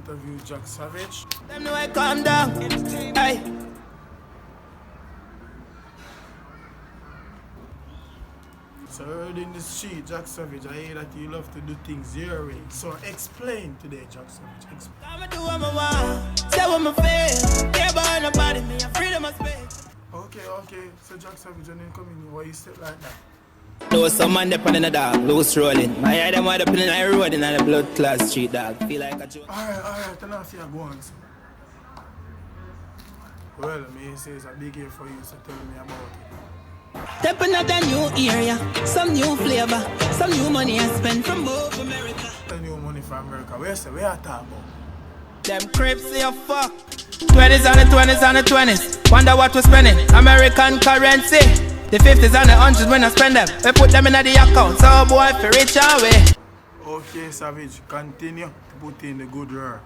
interview Jac Saavige. Them know I calm down. Hey. So I heard in the street, Jac Saavige, I hear that you love to do things your way. So explain today, Jac Saavige. I'ma do what I want. Say what I feel. Care about nobody, me. I'm freedom of space. Okay. So Jac Saavige, when you come in here, why you step like that? Know some man dep in the dark, loose rolling. I hear them wide up in the road in the blood class street, dog. Feel like a joke. Alright, and I see you go on. So. Well, me say it's a big year for you, so tell me about it. Step in a new area, some new flavor, some new money I spend from both America. The new money from America, where I talk about? Them crips say you fuck. 20s and the 20s and the 20s. Wonder what we're spending. American currency. The 50s and the 100s when I spend them. We put them in the account, so boy, for rich away. Okay, Saavige, continue to put in the good work.